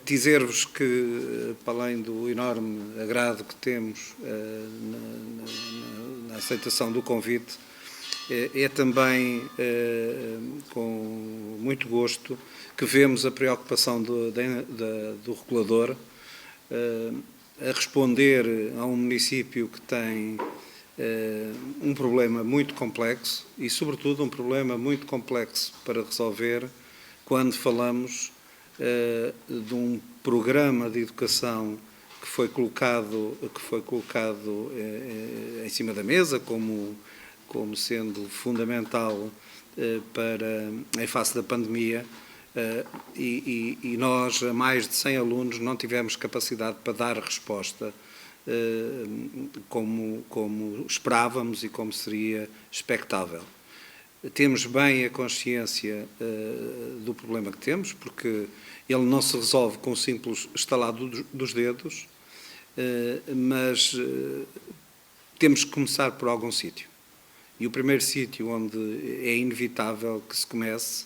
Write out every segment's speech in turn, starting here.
Dizer-vos que, para além do enorme agrado que temos na aceitação do convite, é também com muito gosto que vemos a preocupação do regulador a responder a um município que tem um problema muito complexo e, sobretudo, um problema muito complexo para resolver quando falamos de um programa de educação que foi colocado em cima da mesa como sendo fundamental em face da pandemia, e nós, a mais de 100 alunos, não tivemos capacidade para dar resposta como esperávamos e como seria expectável. Temos bem a consciência do problema que temos, porque ele não se resolve com o simples estalar dos dedos, mas temos que começar por algum sítio. E o primeiro sítio onde é inevitável que se comece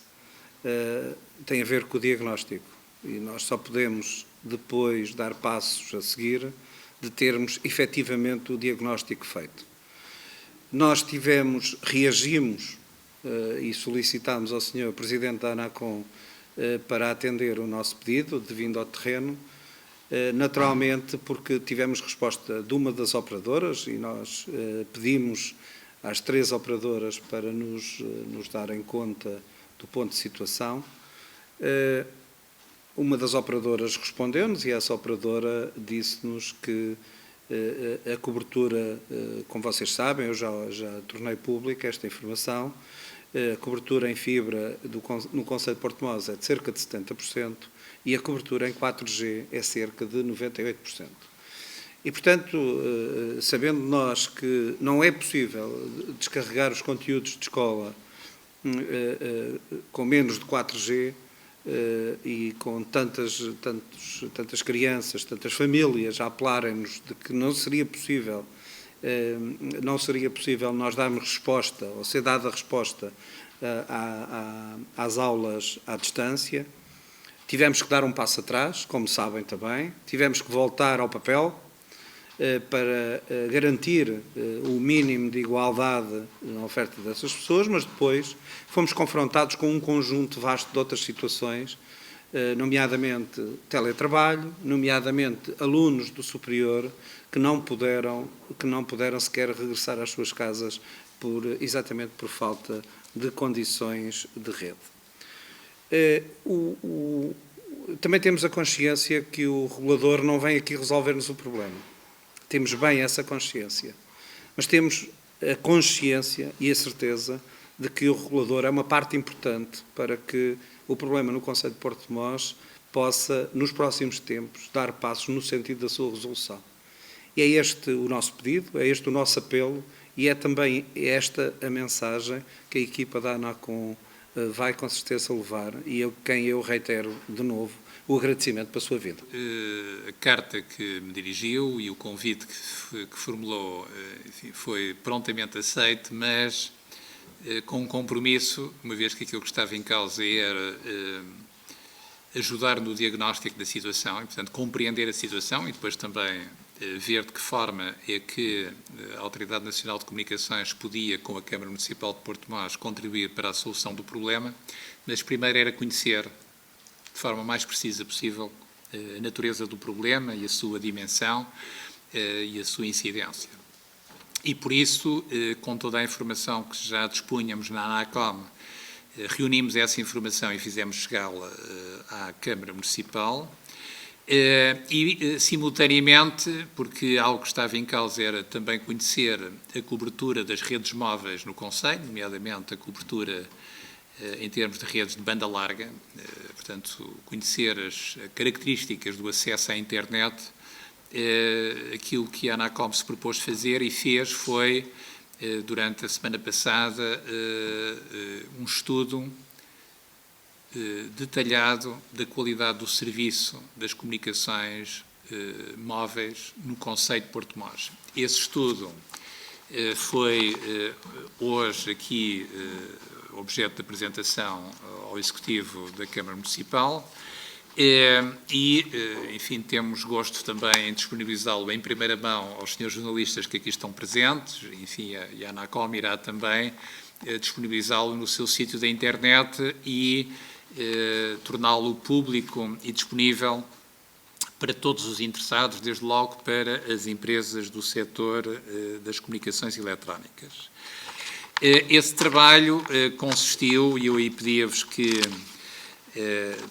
tem a ver com o diagnóstico. E nós só podemos depois dar passos a seguir de termos efetivamente o diagnóstico feito. Nós reagimos e solicitámos ao Sr. Presidente da ANACOM para atender o nosso pedido de vinda ao terreno, naturalmente porque tivemos resposta de uma das operadoras e nós pedimos às 3 operadoras para nos darem conta do ponto de situação. Uma das operadoras respondeu-nos e essa operadora disse-nos que a cobertura, como vocês sabem, eu já tornei pública esta informação, a cobertura em fibra no concelho de Porto-Mós é de cerca de 70% e a cobertura em 4G é cerca de 98%. E, portanto, sabendo nós que não é possível descarregar os conteúdos de escola com menos de 4G e com tantas crianças, tantas famílias a apelarem-nos de que não seria possível nós darmos resposta, ou ser dada resposta às aulas à distância, tivemos que dar um passo atrás, como sabem também, tivemos que voltar ao papel para garantir o mínimo de igualdade na oferta dessas pessoas, mas depois fomos confrontados com um conjunto vasto de outras situações, nomeadamente teletrabalho, nomeadamente alunos do superior que não puderam sequer regressar às suas casas exatamente por falta de condições de rede. Também temos a consciência que o regulador não vem aqui resolver-nos o problema. Temos bem essa consciência, mas temos a consciência e a certeza de que o regulador é uma parte importante para que o problema no concelho de Porto-Mós possa, nos próximos tempos, dar passos no sentido da sua resolução. E é este o nosso pedido, é este o nosso apelo e é também esta a mensagem que a equipa da ANACOM vai com certeza levar e quem eu reitero de novo o agradecimento pela sua vida. A carta que me dirigiu e o convite que formulou, enfim, foi prontamente aceito, mas com um compromisso, uma vez que aquilo que estava em causa era ajudar no diagnóstico da situação e, portanto, compreender a situação e depois também ver de que forma é que a Autoridade Nacional de Comunicações podia, com a Câmara Municipal de Porto-Mós, contribuir para a solução do problema, mas primeiro era conhecer de forma mais precisa possível a natureza do problema e a sua dimensão e a sua incidência. E por isso, com toda a informação que já dispunhamos na ANACOM, reunimos essa informação e fizemos chegá-la à Câmara Municipal e, simultaneamente, porque algo que estava em causa era também conhecer a cobertura das redes móveis no concelho, nomeadamente a cobertura em termos de redes de banda larga, portanto, conhecer as características do acesso à internet. Aquilo que a ANACOM se propôs fazer e fez foi, durante a semana passada, um estudo detalhado da qualidade do serviço das comunicações móveis no concelho de Porto-Mós. Esse estudo foi hoje aqui objeto de apresentação ao Executivo da Câmara Municipal Enfim, temos gosto também em disponibilizá-lo em primeira mão aos senhores jornalistas que aqui estão presentes, enfim, e a Anacom irá também disponibilizá-lo no seu sítio da internet e torná-lo público e disponível para todos os interessados, desde logo para as empresas do setor das comunicações eletrónicas. Esse trabalho consistiu, e eu aí pedia-vos que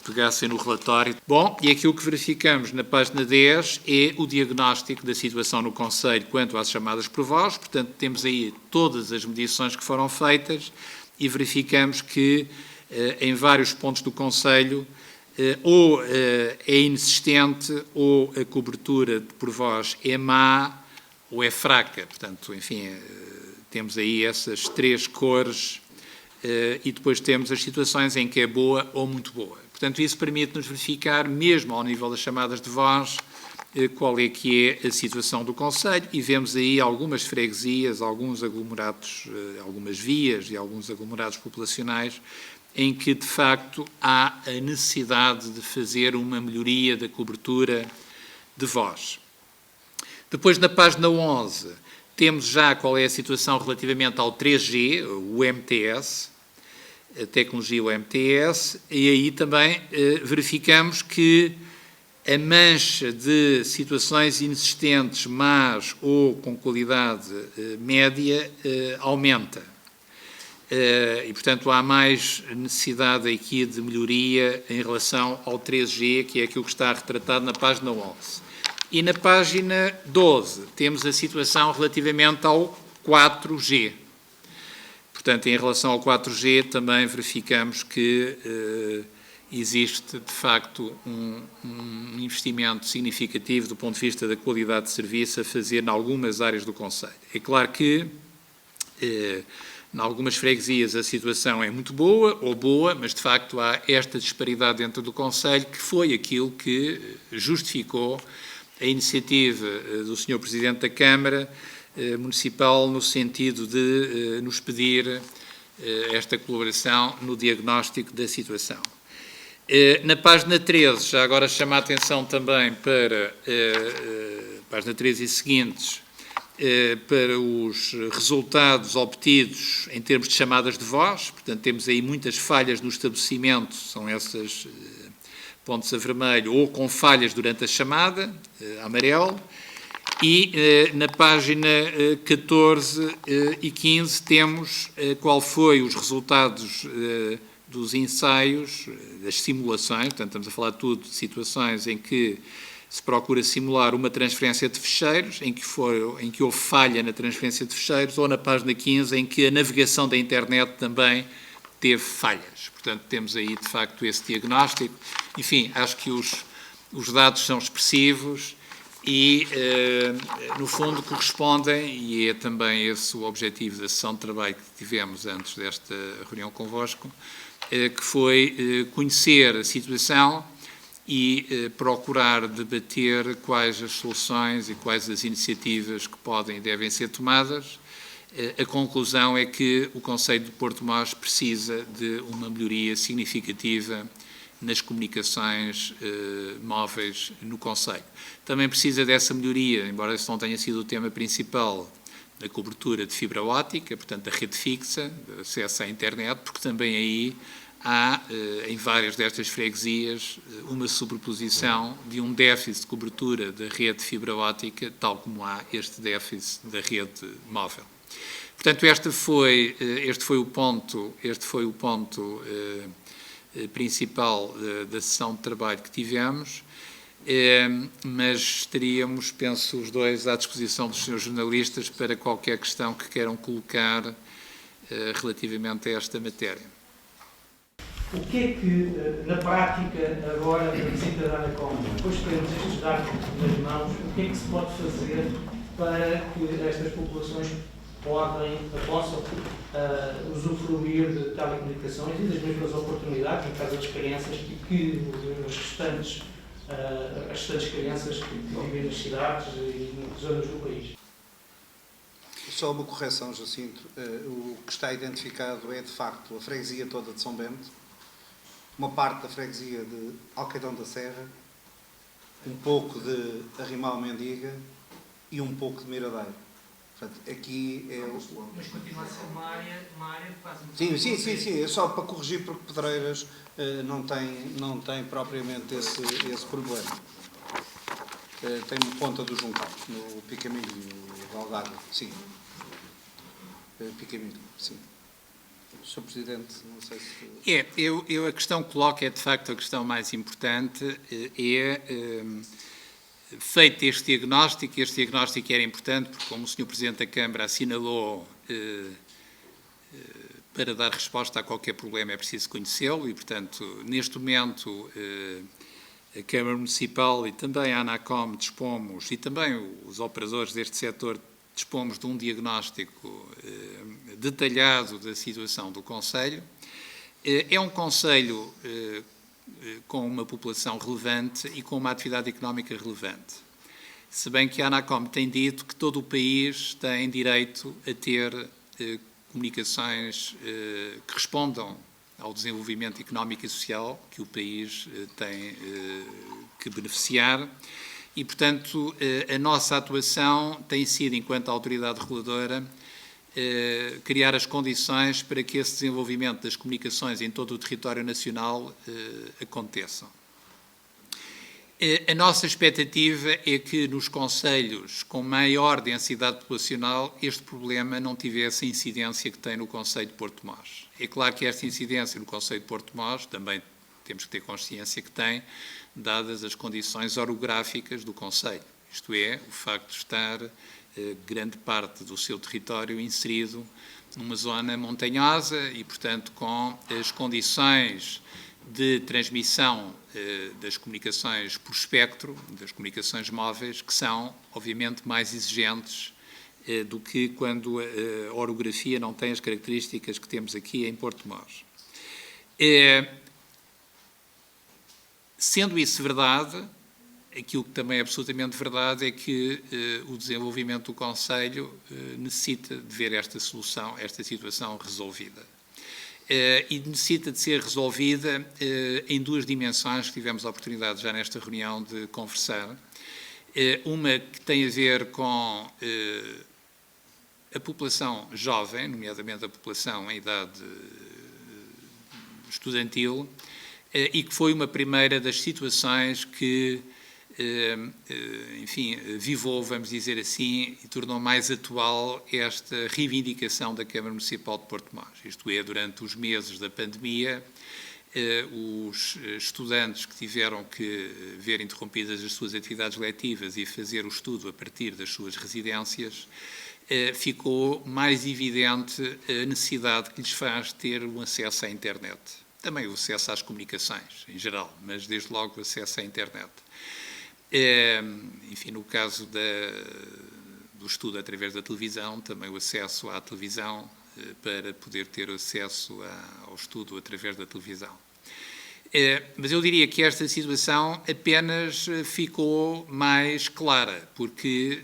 pegassem no relatório. Bom, e aquilo que verificamos na página 10 é o diagnóstico da situação no Conselho quanto às chamadas por voz, portanto temos aí todas as medições que foram feitas e verificamos que em vários pontos do Conselho ou é inexistente ou a cobertura por voz é má ou é fraca, portanto, enfim, temos aí essas três cores e depois temos as situações em que é boa ou muito boa. Portanto, isso permite-nos verificar, mesmo ao nível das chamadas de voz, qual é que é a situação do Conselho e vemos aí algumas freguesias, alguns aglomerados, algumas vias e alguns aglomerados populacionais em que, de facto, há a necessidade de fazer uma melhoria da cobertura de voz. Depois, na página 11, temos já qual é a situação relativamente ao 3G, o MTS, a tecnologia UMTS, e aí também verificamos que a mancha de situações inexistentes, más ou com qualidade média, aumenta. E, portanto, há mais necessidade aqui de melhoria em relação ao 3G, que é aquilo que está retratado na página 11. E na página 12 temos a situação relativamente ao 4G. Portanto, em relação ao 4G, também verificamos que existe, de facto, um investimento significativo do ponto de vista da qualidade de serviço a fazer em algumas áreas do Conselho. É claro que, em algumas freguesias, a situação é muito boa ou boa, mas, de facto, há esta disparidade dentro do Conselho que foi aquilo que justificou a iniciativa do Sr. Presidente da Câmara Municipal no sentido de nos pedir esta colaboração no diagnóstico da situação. Na página 13, já agora chamo a atenção também para página 13 e seguintes, para os resultados obtidos em termos de chamadas de voz. Portanto, temos aí muitas falhas no estabelecimento, são essas pontos a vermelho, ou com falhas durante a chamada, amarelo. E na página 14 e 15 temos qual foi os resultados dos ensaios, das simulações, portanto estamos a falar tudo de situações em que se procura simular uma transferência de ficheiros, em que houve falha na transferência de ficheiros, ou na página 15 em que a navegação da internet também teve falhas. Portanto, temos aí de facto esse diagnóstico. Enfim, acho que os dados são expressivos e, no fundo, correspondem, e é também esse o objetivo da sessão de trabalho que tivemos antes desta reunião convosco, que foi conhecer a situação e procurar debater quais as soluções e quais as iniciativas que podem e devem ser tomadas. A conclusão é que o Concelho de Porto Mós precisa de uma melhoria significativa nas comunicações móveis no Concelho. Também precisa dessa melhoria, embora esse não tenha sido o tema principal, da cobertura de fibra óptica, portanto da rede fixa, de acesso à internet, porque também aí há, em várias destas freguesias, uma sobreposição de um déficit de cobertura da rede de fibra óptica, tal como há este déficit da rede móvel. Portanto, este foi o ponto principal da sessão de trabalho que tivemos, mas estaríamos, penso, os dois à disposição dos senhores jornalistas para qualquer questão que queiram colocar relativamente a esta matéria. O que é que, na prática, agora, a visita da Anacom, depois de termos estes dados nas mãos, o que é que se pode fazer para que estas populações possam usufruir de telecomunicações e das mesmas oportunidades, no caso das crianças, que as restantes crianças que vivem nas cidades e nas zonas do país? Só uma correção, Jacinto. O que está identificado é, de facto, a freguesia toda de São Bento. uma parte da freguesia de Alcaidão da Serra, um pouco de Arrimau Mendiga e um pouco de Miradeiro. Portanto, aqui é... Mas continua a ser uma área quase... Sim, é só para corrigir, porque Pedreiras não tem propriamente esse problema. Tem uma ponta do Juncal, no Picamilho, no Algarve, sim. Picamilho, sim. Sr. Presidente, não sei se... Eu a questão que coloco é, de facto, a questão mais importante, feito este diagnóstico era importante, porque, como o Sr. Presidente da Câmara assinalou, para dar resposta a qualquer problema é preciso conhecê-lo e, portanto, neste momento, a Câmara Municipal e também a ANACOM dispomos, e também os operadores deste setor, dispomos de um diagnóstico detalhado da situação do concelho. É um concelho com uma população relevante e com uma atividade económica relevante. Se bem que a ANACOM tem dito que todo o país tem direito a ter comunicações que respondam ao desenvolvimento económico e social que o país tem que beneficiar e, portanto, a nossa atuação tem sido, enquanto autoridade reguladora, criar as condições para que esse desenvolvimento das comunicações em todo o território nacional aconteçam. A nossa expectativa é que nos concelhos com maior densidade populacional este problema não tivesse a incidência que tem no concelho de Porto Mós. É claro que esta incidência no concelho de Porto Mós também temos que ter consciência que tem, dadas as condições orográficas do concelho. Isto é, o facto de estar grande parte do seu território inserido numa zona montanhosa e, portanto, com as condições de transmissão das comunicações por espectro, das comunicações móveis, que são, obviamente, mais exigentes do que quando a orografia não tem as características que temos aqui em Porto Mós. Sendo isso verdade, aquilo que também é absolutamente verdade é que o desenvolvimento do concelho necessita de ver esta situação resolvida. E necessita de ser resolvida em duas dimensões que tivemos a oportunidade já nesta reunião de conversar. Uma que tem a ver com a população jovem, nomeadamente a população em idade estudantil, e que foi uma primeira das situações que, enfim, vivou, vamos dizer assim, e tornou mais atual esta reivindicação da Câmara Municipal de Porto Mós. Isto é, durante os meses da pandemia, os estudantes que tiveram que ver interrompidas as suas atividades letivas e fazer o estudo a partir das suas residências, ficou mais evidente a necessidade que lhes faz ter o acesso à internet. Também o acesso às comunicações, em geral, mas desde logo o acesso à internet. Enfim, no caso do estudo através da televisão, também o acesso à televisão para poder ter acesso ao estudo através da televisão. Mas eu diria que esta situação apenas ficou mais clara, porque,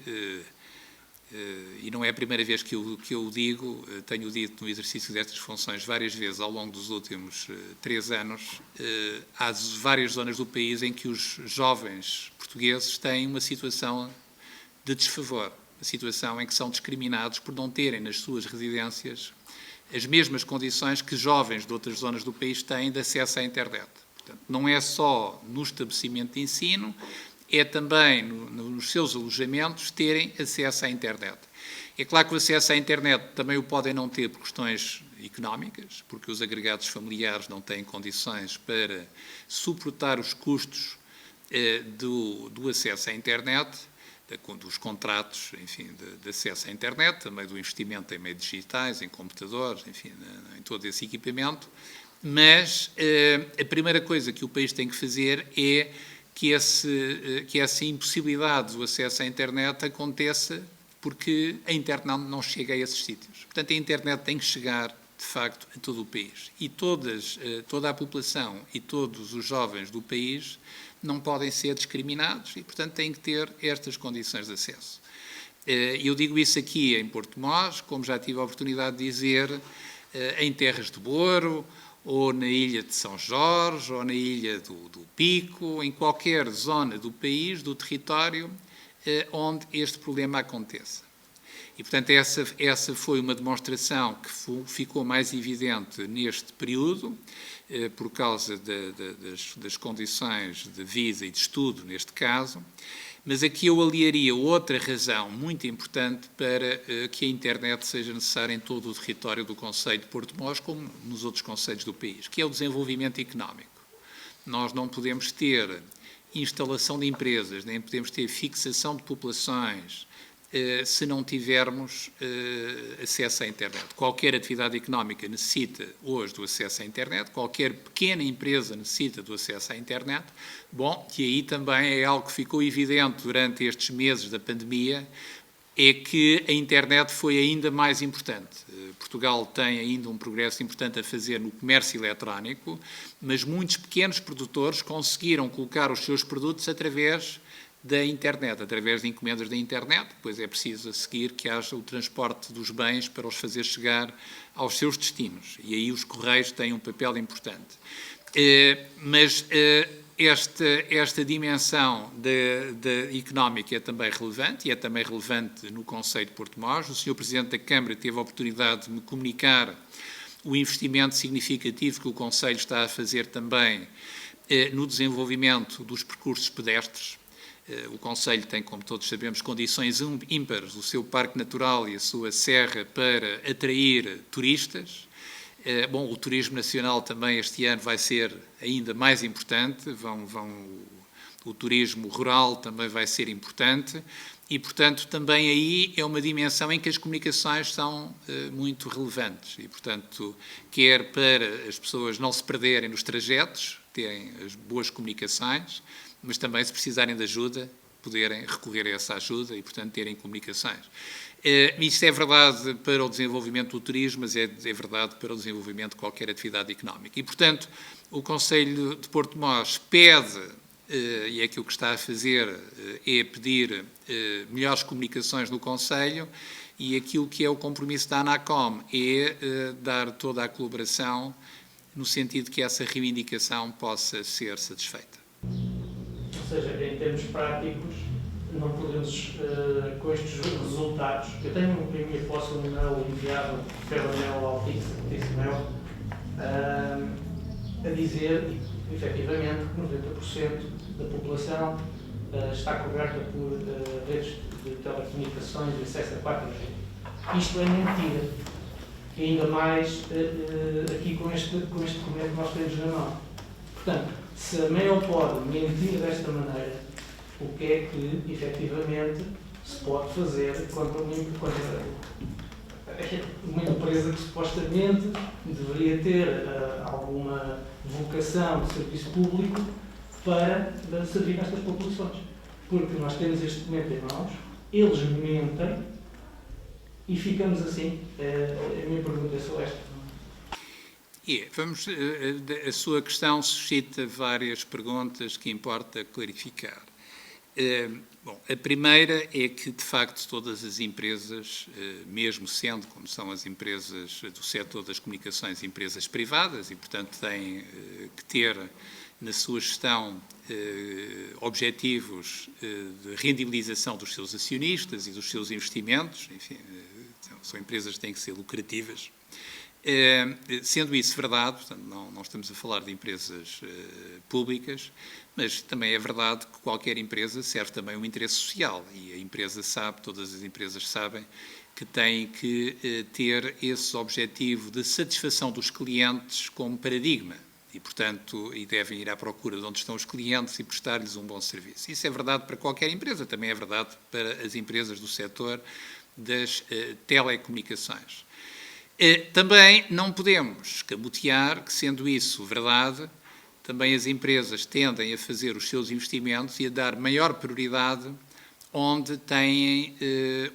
e não é a primeira vez que eu o digo, tenho dito no exercício destas funções várias vezes ao longo dos últimos 3 anos, há várias zonas do país em que os jovens portugueses têm uma situação de desfavor, uma situação em que são discriminados por não terem nas suas residências as mesmas condições que jovens de outras zonas do país têm de acesso à internet. Portanto, não é só no estabelecimento de ensino, é também nos seus alojamentos terem acesso à internet. É claro que o acesso à internet também o podem não ter por questões económicas, porque os agregados familiares não têm condições para suportar os custos do acesso à internet, dos contratos, enfim, de acesso à internet, também do investimento em meios digitais, em computadores, enfim, em todo esse equipamento. Mas a primeira coisa que o país tem que fazer é que essa impossibilidade do acesso à internet aconteça porque a internet não chega a esses sítios. Portanto, a internet tem que chegar, de facto, a todo o país. E toda a população e todos os jovens do país não podem ser discriminados e, portanto, têm que ter estas condições de acesso. Eu digo isso aqui em Porto Mós, como já tive a oportunidade de dizer, em Terras de Boro ou na ilha de São Jorge, ou na ilha do Pico, em qualquer zona do país, do território, onde este problema aconteça. E, portanto, essa foi uma demonstração que ficou mais evidente neste período, por causa das condições de vida e de estudo, neste caso, mas aqui eu aliaria outra razão muito importante para que a internet seja necessária em todo o território do concelho de Porto Mós, como nos outros concelhos do país, que é o desenvolvimento económico. Nós não podemos ter instalação de empresas, nem podemos ter fixação de populações, se não tivermos acesso à internet. Qualquer atividade económica necessita hoje do acesso à internet, qualquer pequena empresa necessita do acesso à internet. Bom, e aí também é algo que ficou evidente durante estes meses da pandemia, é que a internet foi ainda mais importante. Portugal tem ainda um progresso importante a fazer no comércio eletrónico, mas muitos pequenos produtores conseguiram colocar os seus produtos através da internet, através de encomendas da internet. Depois é preciso a seguir que haja o transporte dos bens para os fazer chegar aos seus destinos. E aí os correios têm um papel importante. Mas esta dimensão económica é também relevante, e é também relevante no concelho de Porto Mós. O Sr. Presidente da Câmara teve a oportunidade de me comunicar o investimento significativo que o concelho está a fazer também no desenvolvimento dos percursos pedestres. O concelho tem, como todos sabemos, condições ímpares, o seu parque natural e a sua serra para atrair turistas. Bom, o turismo nacional também este ano vai ser ainda mais importante, o turismo rural também vai ser importante e, portanto, também aí é uma dimensão em que as comunicações são muito relevantes e, portanto, quer para as pessoas não se perderem nos trajetos, terem as boas comunicações, mas também, se precisarem de ajuda, poderem recorrer a essa ajuda e, portanto, terem comunicações. Isto é verdade para o desenvolvimento do turismo, mas é verdade para o desenvolvimento de qualquer atividade económica. E, portanto, o Concelho de Porto Mós pede, e é aquilo que está a fazer, é pedir melhores comunicações no Concelho, e aquilo que é o compromisso da ANACOM é dar toda a colaboração no sentido que essa reivindicação possa ser satisfeita. Ou seja, em termos práticos, não podemos, com estes resultados, eu tenho em minha posse um e-mail enviado pela Mel Altice Mel, a dizer, efetivamente, que 90% da população está coberta por redes de telecomunicações e acesso a 4G. Isto é mentira. E ainda mais aqui com este documento que nós temos na mão. Portanto, se a Mel pode mentir desta maneira, o que é que, efetivamente, se pode fazer contra uma empresa que supostamente deveria ter alguma vocação de serviço público para servir estas populações? Porque nós temos este documento em mãos, eles mentem e ficamos assim. A minha pergunta é só esta. A sua questão suscita várias perguntas que importa clarificar. Bom, a primeira é que, de facto, todas as empresas, mesmo sendo, como são as empresas do setor das comunicações, empresas privadas, e, portanto, têm que ter na sua gestão objetivos de rendibilização dos seus acionistas e dos seus investimentos, enfim, são empresas que têm que ser lucrativas. Sendo isso verdade, portanto, não estamos a falar de empresas públicas, mas também é verdade que qualquer empresa serve também um interesse social e a empresa sabe, todas as empresas sabem, que têm que ter esse objetivo de satisfação dos clientes como paradigma e, portanto, devem ir à procura de onde estão os clientes e prestar-lhes um bom serviço. Isso é verdade para qualquer empresa, também é verdade para as empresas do setor das telecomunicações. Também não podemos escamotear que, sendo isso verdade, também as empresas tendem a fazer os seus investimentos e a dar maior prioridade onde têm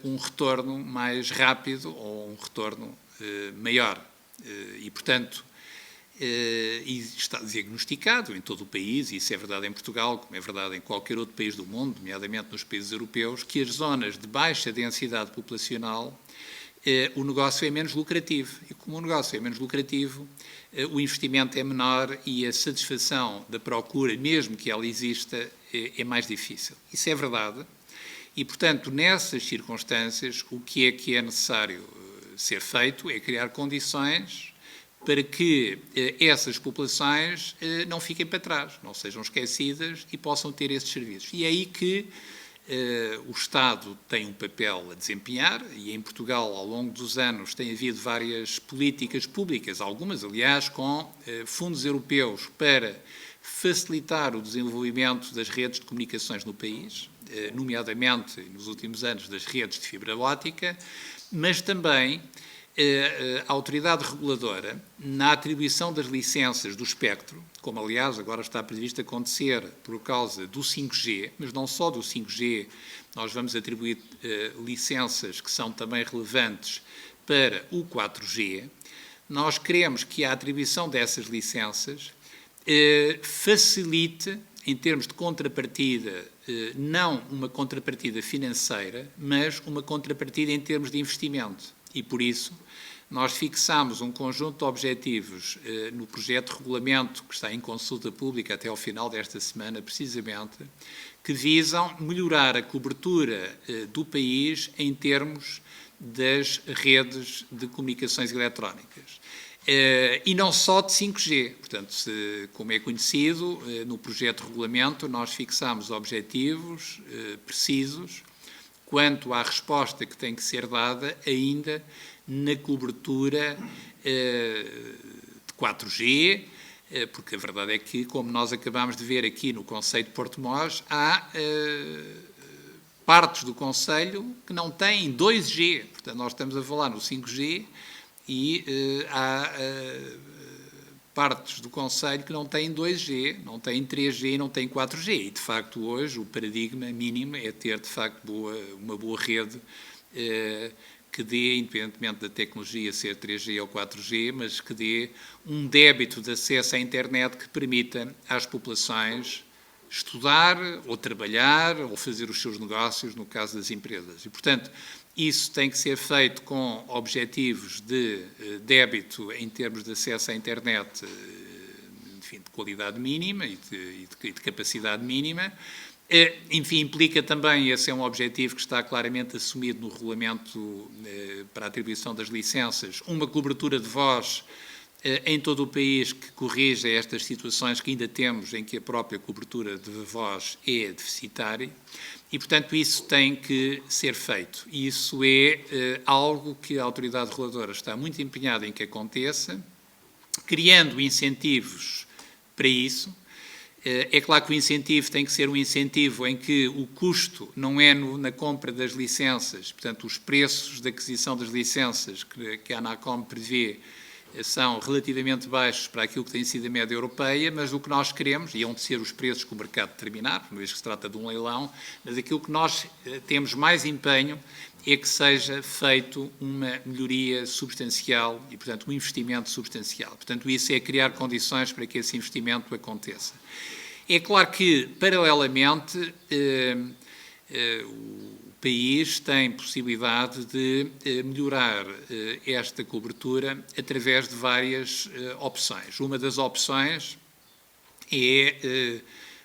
um retorno mais rápido ou um retorno maior. E, portanto, está diagnosticado em todo o país, e isso é verdade em Portugal, como é verdade em qualquer outro país do mundo, nomeadamente nos países europeus, que as zonas de baixa densidade populacional o negócio é menos lucrativo. E como o negócio é menos lucrativo, o investimento é menor e a satisfação da procura, mesmo que ela exista, é mais difícil. Isso é verdade. E, portanto, nessas circunstâncias, o que é necessário ser feito é criar condições para que essas populações não fiquem para trás, não sejam esquecidas e possam ter esses serviços. E é aí que o Estado tem um papel a desempenhar, e em Portugal, ao longo dos anos, tem havido várias políticas públicas, algumas, aliás, com fundos europeus para facilitar o desenvolvimento das redes de comunicações no país, nomeadamente, nos últimos anos, das redes de fibra óptica, mas também a autoridade reguladora, na atribuição das licenças do espectro, como aliás agora está previsto acontecer por causa do 5G, mas não só do 5G, nós vamos atribuir licenças que são também relevantes para o 4G, nós queremos que a atribuição dessas licenças facilite, em termos de contrapartida, não uma contrapartida financeira, mas uma contrapartida em termos de investimento. E, por isso, nós fixámos um conjunto de objetivos no projeto de regulamento que está em consulta pública até ao final desta semana, precisamente, que visam melhorar a cobertura do país em termos das redes de comunicações eletrónicas. E não só de 5G. Portanto, como é conhecido, no projeto de regulamento nós fixámos objetivos precisos quanto à resposta que tem que ser dada ainda na cobertura de 4G, porque a verdade é que, como nós acabámos de ver aqui no Concelho de Porto-Mós, há partes do Concelho que não têm 2G. Portanto, nós estamos a falar no 5G e há partes do Concelho que não têm 2G, não têm 3G, não têm 4G. E, de facto, hoje o paradigma mínimo é ter, de facto, uma boa rede que dê, independentemente da tecnologia ser 3G ou 4G, mas que dê um débito de acesso à internet que permita às populações estudar, ou trabalhar, ou fazer os seus negócios, no caso das empresas. E, portanto, isso tem que ser feito com objetivos de débito em termos de acesso à internet, enfim, de qualidade mínima e de capacidade mínima. Enfim, implica também, esse é um objetivo que está claramente assumido no regulamento para a atribuição das licenças, uma cobertura de voz em todo o país que corrija estas situações que ainda temos em que a própria cobertura de voz é deficitária e, portanto, isso tem que ser feito. E isso é algo que a autoridade reguladora está muito empenhada em que aconteça, criando incentivos para isso. É claro que o incentivo tem que ser um incentivo em que o custo não é na compra das licenças, portanto, os preços de aquisição das licenças que a ANACOM prevê são relativamente baixos para aquilo que tem sido a média europeia, mas o que nós queremos, e hão de ser os preços que o mercado determinar, uma vez que se trata de um leilão, mas aquilo que nós temos mais empenho é que seja feito uma melhoria substancial e, portanto, um investimento substancial. Portanto, isso é criar condições para que esse investimento aconteça. É claro que, paralelamente, o país tem possibilidade de melhorar esta cobertura através de várias opções. Uma das opções é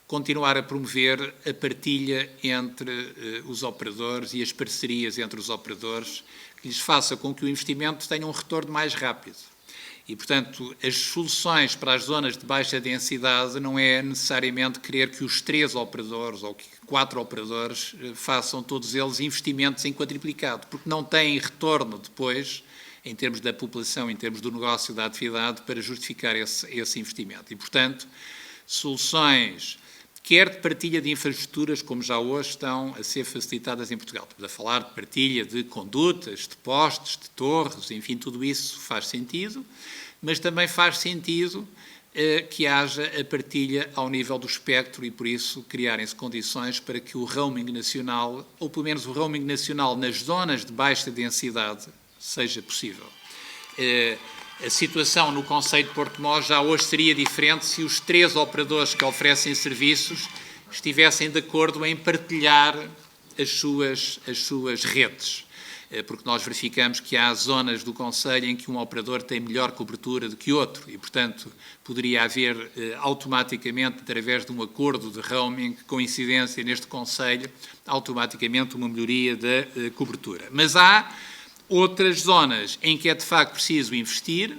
continuar a promover a partilha entre os operadores e as parcerias entre os operadores que lhes faça com que o investimento tenha um retorno mais rápido. E, portanto, as soluções para as zonas de baixa densidade não é necessariamente querer que os 3 operadores ou que 4 operadores façam todos eles investimentos em quadriplicado, porque não têm retorno depois, em termos da população, em termos do negócio, da atividade, para justificar esse investimento. E, portanto, soluções, quer de partilha de infraestruturas, como já hoje estão a ser facilitadas em Portugal. Estamos a falar de partilha de condutas, de postes, de torres, enfim, tudo isso faz sentido, mas também faz sentido que haja a partilha ao nível do espectro e, por isso, criarem-se condições para que o roaming nacional, ou pelo menos o roaming nacional nas zonas de baixa densidade, seja possível. A situação no Concelho de Porto-Mós já hoje seria diferente se os 3 operadores que oferecem serviços estivessem de acordo em partilhar as suas redes. porque nós verificamos que há zonas do concelho em que um operador tem melhor cobertura do que outro e, portanto, poderia haver automaticamente, através de um acordo de roaming, coincidência neste concelho, automaticamente uma melhoria da cobertura. Mas há outras zonas em que é de facto preciso investir.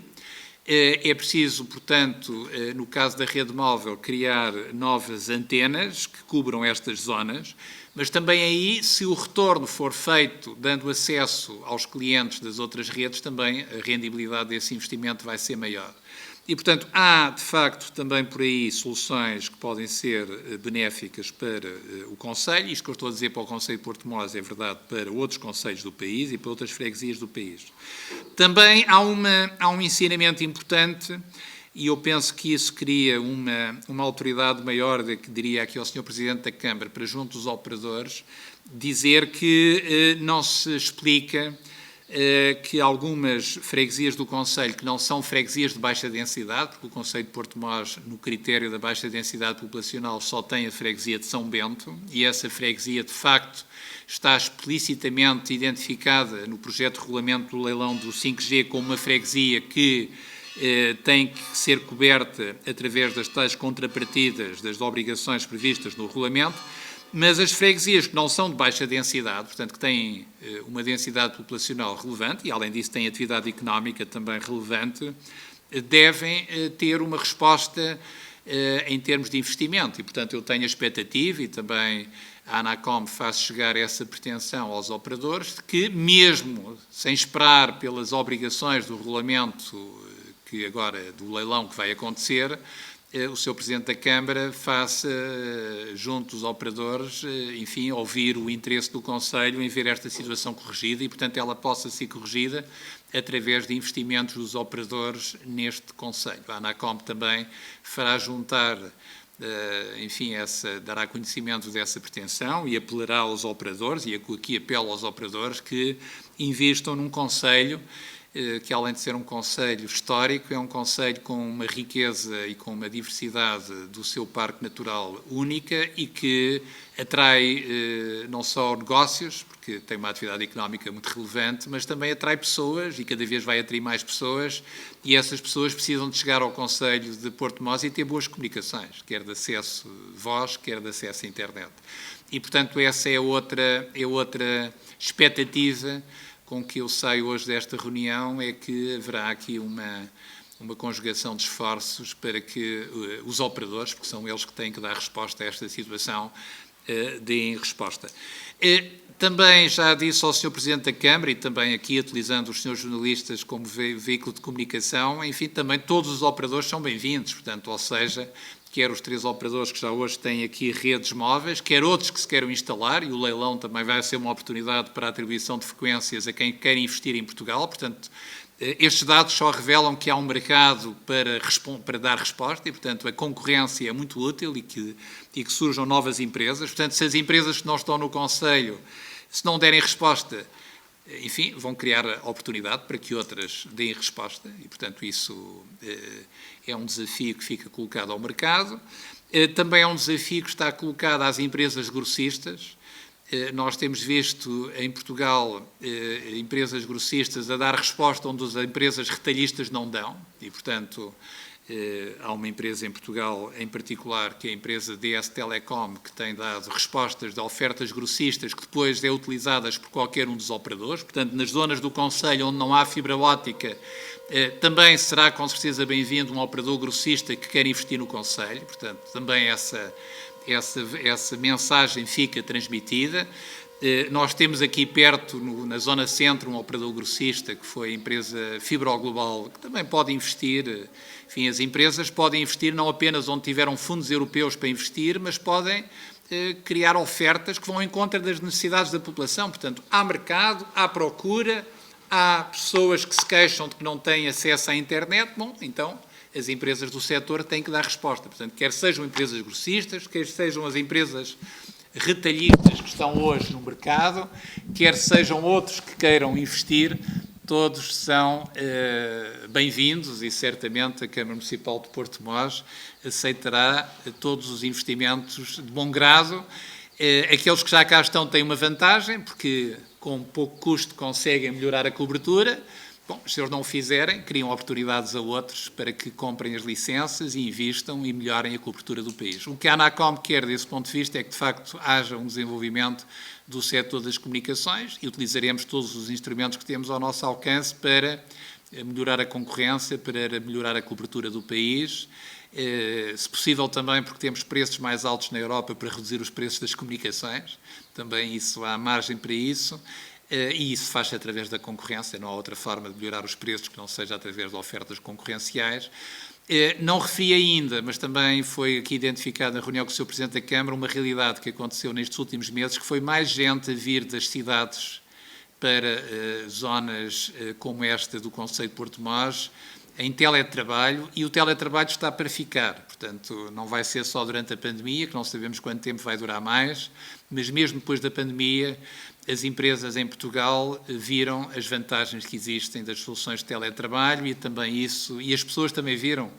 É preciso, portanto, no caso da rede móvel, criar novas antenas que cubram estas zonas, mas também aí, se o retorno for feito dando acesso aos clientes das outras redes, também a rendibilidade desse investimento vai ser maior. E, portanto, há, de facto, também por aí soluções que podem ser benéficas para o concelho. Isto que eu estou a dizer para o concelho de Portimós é verdade para outros concelhos do país e para outras freguesias do país. Também há um ensinamento importante e eu penso que isso cria uma autoridade maior, que diria aqui ao Sr. Presidente da Câmara, para junto dos operadores, dizer que não se explica que algumas freguesias do concelho, que não são freguesias de baixa densidade, porque o concelho de Portimós, no critério da baixa densidade populacional, só tem a freguesia de São Bento, e essa freguesia, de facto, está explicitamente identificada no projeto de regulamento do leilão do 5G como uma freguesia que tem que ser coberta através das tais contrapartidas das obrigações previstas no regulamento. Mas as freguesias que não são de baixa densidade, portanto, que têm uma densidade populacional relevante, e além disso têm atividade económica também relevante, devem ter uma resposta em termos de investimento. E, portanto, eu tenho a expectativa, e também a ANACOM faz chegar essa pretensão aos operadores, de que, mesmo sem esperar pelas obrigações do regulamento, que agora do leilão que vai acontecer, o Sr. Presidente da Câmara faça, junto dos operadores, enfim, ouvir o interesse do Conselho em ver esta situação corrigida e, portanto, ela possa ser corrigida através de investimentos dos operadores neste Conselho. A ANACOM também fará juntar, enfim, dará conhecimento dessa pretensão e apelará aos operadores, e aqui apelo aos operadores que investam num Conselho que, além de ser um concelho histórico, é um concelho com uma riqueza e com uma diversidade do seu parque natural única e que atrai não só negócios, porque tem uma atividade económica muito relevante, mas também atrai pessoas e cada vez vai atrair mais pessoas, e essas pessoas precisam de chegar ao concelho de Portimós e ter boas comunicações, quer de acesso voz, quer de acesso à internet. E, portanto, essa é outra expectativa com que eu saio hoje desta reunião, é que haverá aqui uma conjugação de esforços para que os operadores, porque são eles que têm que dar resposta a esta situação, deem resposta. Também já disse ao Sr. Presidente da Câmara, e também aqui utilizando os senhores jornalistas como veículo de comunicação, enfim, também todos os operadores são bem-vindos, portanto, ou seja, quer os 3 operadores que já hoje têm aqui redes móveis, quer outros que se queiram instalar, e o leilão também vai ser uma oportunidade para a atribuição de frequências a quem quer investir em Portugal. Portanto, estes dados só revelam que há um mercado para dar resposta e, portanto, a concorrência é muito útil e que surjam novas empresas. Portanto, se as empresas que não estão no Conselho, se não derem resposta, enfim, vão criar a oportunidade para que outras deem resposta e, portanto, isso é um desafio que fica colocado ao mercado. Também é um desafio que está colocado às empresas grossistas. Nós temos visto em Portugal empresas grossistas a dar resposta onde as empresas retalhistas não dão e, portanto, há uma empresa em Portugal, em particular, que é a empresa DS Telecom, que tem dado respostas de ofertas grossistas que depois é utilizadas por qualquer um dos operadores. Portanto, nas zonas do concelho onde não há fibra óptica, também será com certeza bem-vindo um operador grossista que quer investir no concelho. Portanto, também essa mensagem fica transmitida. Nós temos aqui perto, na zona centro, um operador grossista, que foi a empresa Fibroglobal, que também pode investir. Enfim, as empresas podem investir não apenas onde tiveram fundos europeus para investir, mas podem criar ofertas que vão em contra das necessidades da população. Portanto, há mercado, há procura, há pessoas que se queixam de que não têm acesso à internet. Bom, então as empresas do setor têm que dar resposta. Portanto, quer sejam empresas grossistas, quer sejam as empresas retalhistas que estão hoje no mercado, quer sejam outros que queiram investir, todos são bem-vindos e certamente a Câmara Municipal de Portimós aceitará todos os investimentos de bom grado. Aqueles que já cá estão têm uma vantagem, porque com pouco custo conseguem melhorar a cobertura. Bom, se eles não o fizerem, criam oportunidades a outros para que comprem as licenças e invistam e melhorem a cobertura do país. O que a Anacom quer, desse ponto de vista, é que, de facto, haja um desenvolvimento do setor das comunicações e utilizaremos todos os instrumentos que temos ao nosso alcance para melhorar a concorrência, para melhorar a cobertura do país. Se possível também, porque temos preços mais altos na Europa, para reduzir os preços das comunicações. Também há margem para isso. E isso faz-se através da concorrência, não há outra forma de melhorar os preços que não seja através de ofertas concorrenciais. Não referi ainda, mas também foi aqui identificado na reunião com o Sr. Presidente da Câmara, uma realidade que aconteceu nestes últimos meses, que foi mais gente a vir das cidades para zonas como esta do concelho de Porto-Mós, em teletrabalho, e o teletrabalho está para ficar. Portanto, não vai ser só durante a pandemia, que não sabemos quanto tempo vai durar mais, mas mesmo depois da pandemia, as empresas em Portugal viram as vantagens que existem das soluções de teletrabalho e também isso, e as pessoas também viram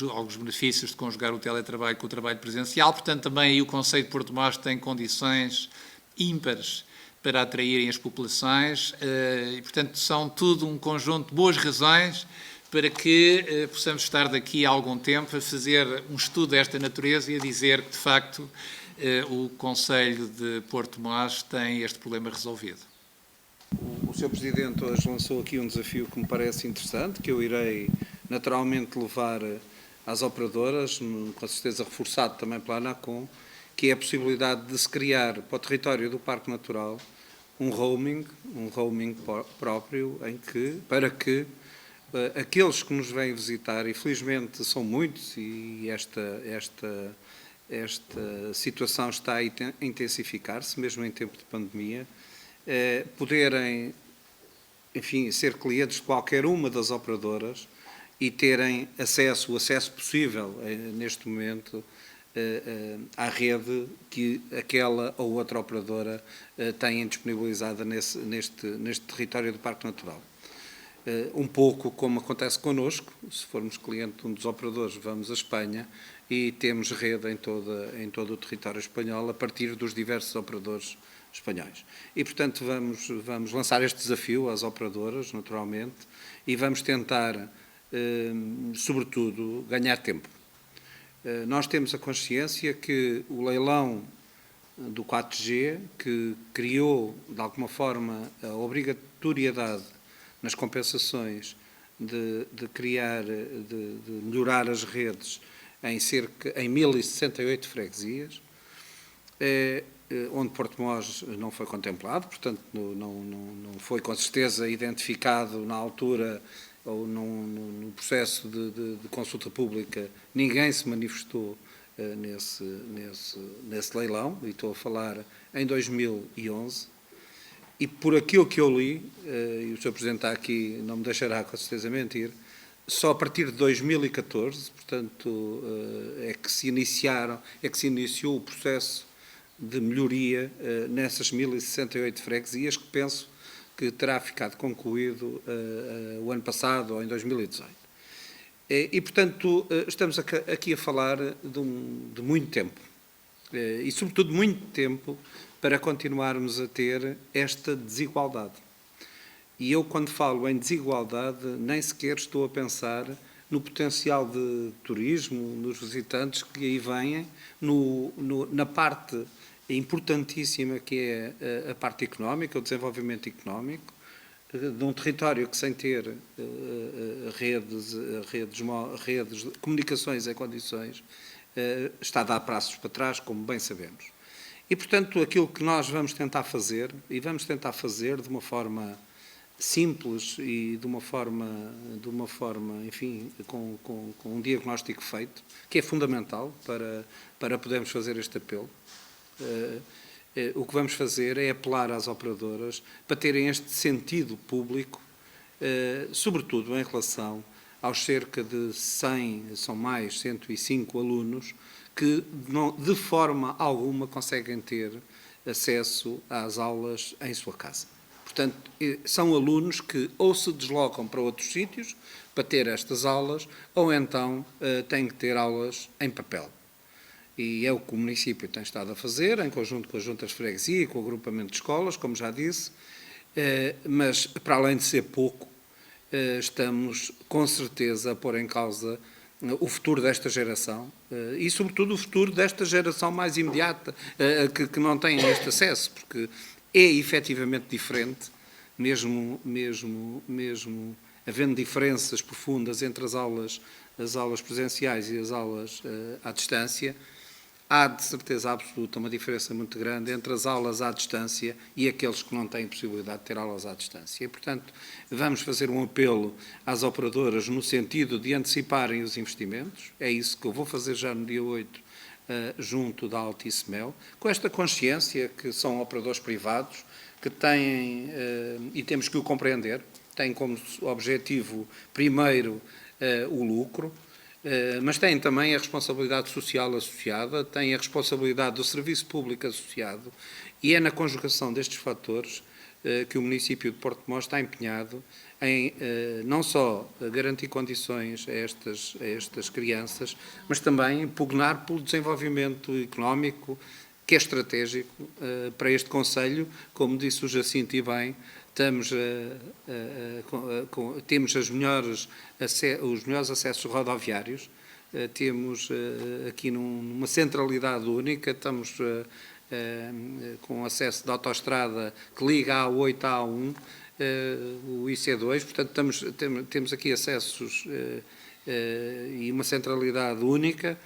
alguns benefícios de conjugar o teletrabalho com o trabalho presencial. Portanto, também aí o concelho de Porto-Mós tem condições ímpares para atraírem as populações e, portanto, são tudo um conjunto de boas razões para que possamos estar daqui a algum tempo a fazer um estudo desta natureza e a dizer que, de facto, o concelho de Porto-Mós tem este problema resolvido. O Sr. Presidente hoje lançou aqui um desafio que me parece interessante, que eu irei naturalmente levar às operadoras, com certeza reforçado também pela ANACOM, que é a possibilidade de se criar para o território do Parque Natural um roaming próprio, para que aqueles que nos vêm visitar, e felizmente são muitos, e esta situação está a intensificar-se, mesmo em tempo de pandemia, poderem, enfim, ser clientes de qualquer uma das operadoras e terem o acesso possível, neste momento, à rede que aquela ou outra operadora tem disponibilizada neste território do Parque Natural. Um pouco como acontece connosco, se formos cliente de um dos operadores, vamos à Espanha e temos rede em todo o território espanhol a partir dos diversos operadores espanhóis. E, portanto, vamos lançar este desafio às operadoras, naturalmente, e vamos tentar, sobretudo, ganhar tempo. Nós temos a consciência que o leilão do 4G, que criou, de alguma forma, a obrigatoriedade nas compensações de melhorar as redes em 1068 freguesias, onde Porto-Mós não foi contemplado, portanto não foi com certeza identificado na altura ou no processo de consulta pública, ninguém se manifestou nesse leilão, e estou a falar em 2011, e por aquilo que eu li, e o Sr. Presidente está aqui, não me deixará com certeza mentir, só a partir de 2014, portanto, é que se iniciou o processo de melhoria nessas 1068 freguesias, que penso que terá ficado concluído o ano passado ou em 2018. E, portanto, estamos aqui a falar de muito tempo, e sobretudo muito tempo para continuarmos a ter esta desigualdade. E eu, quando falo em desigualdade, nem sequer estou a pensar no potencial de turismo, nos visitantes que aí vêm, na parte importantíssima que é a parte económica, o desenvolvimento económico, de um território que, sem ter redes de comunicações em condições, está a dar passos para trás, como bem sabemos. E, portanto, aquilo que nós vamos tentar fazer, e vamos tentar fazer de uma forma simples e de uma forma enfim, com um diagnóstico feito, que é fundamental para podermos fazer este apelo. O que vamos fazer é apelar às operadoras para terem este sentido público, sobretudo em relação aos cerca de 105 alunos que de forma alguma conseguem ter acesso às aulas em sua casa. Portanto, são alunos que ou se deslocam para outros sítios para ter estas aulas, ou então têm que ter aulas em papel. e é o que o município tem estado a fazer, em conjunto com as juntas de freguesia e com o agrupamento de escolas, como já disse, mas, para além de ser pouco, estamos, com certeza, a pôr em causa o futuro desta geração e, sobretudo, o futuro desta geração mais imediata, que não tem este acesso, porque é efetivamente diferente, mesmo havendo diferenças profundas entre as aulas presenciais e as aulas à distância. Há, de certeza absoluta, uma diferença muito grande entre as aulas à distância e aqueles que não têm possibilidade de ter aulas à distância. E, portanto, vamos fazer um apelo às operadoras no sentido de anteciparem os investimentos. É isso que eu vou fazer já no dia 8, junto da Altice Mel, com esta consciência que são operadores privados, que têm, e temos que o compreender, têm como objetivo primeiro o lucro, mas têm também a responsabilidade social associada, têm a responsabilidade do serviço público associado, e é na conjugação destes fatores que o município de Porto-de-Mós está empenhado em não só garantir condições a estas crianças, mas também pugnar pelo desenvolvimento económico, que é estratégico para este concelho. Como disse o Jacinto e bem, temos os melhores acessos rodoviários, temos aqui numa centralidade única, estamos com acesso de autoestrada que liga a A8 à A1, o IC2, portanto temos aqui acessos e uma centralidade única.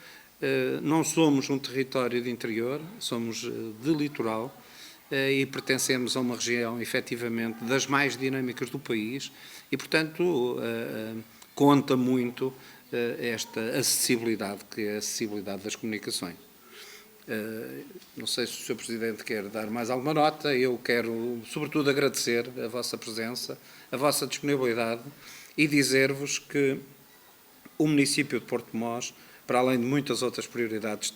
Não somos um território de interior, somos de litoral, e pertencemos a uma região, efetivamente, das mais dinâmicas do país e, portanto, conta muito esta acessibilidade, que é a acessibilidade das comunicações. Não sei se o Sr. Presidente quer dar mais alguma nota. Eu quero, sobretudo, agradecer a vossa presença, a vossa disponibilidade e dizer-vos que o município de Porto-de-Mós, para além de muitas outras prioridades,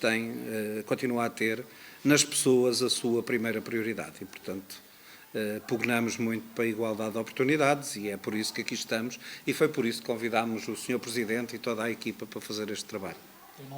continua a ter nas pessoas a sua primeira prioridade e, portanto, pugnamos muito para a igualdade de oportunidades e é por isso que aqui estamos e foi por isso que convidámos o Sr. Presidente e toda a equipa para fazer este trabalho.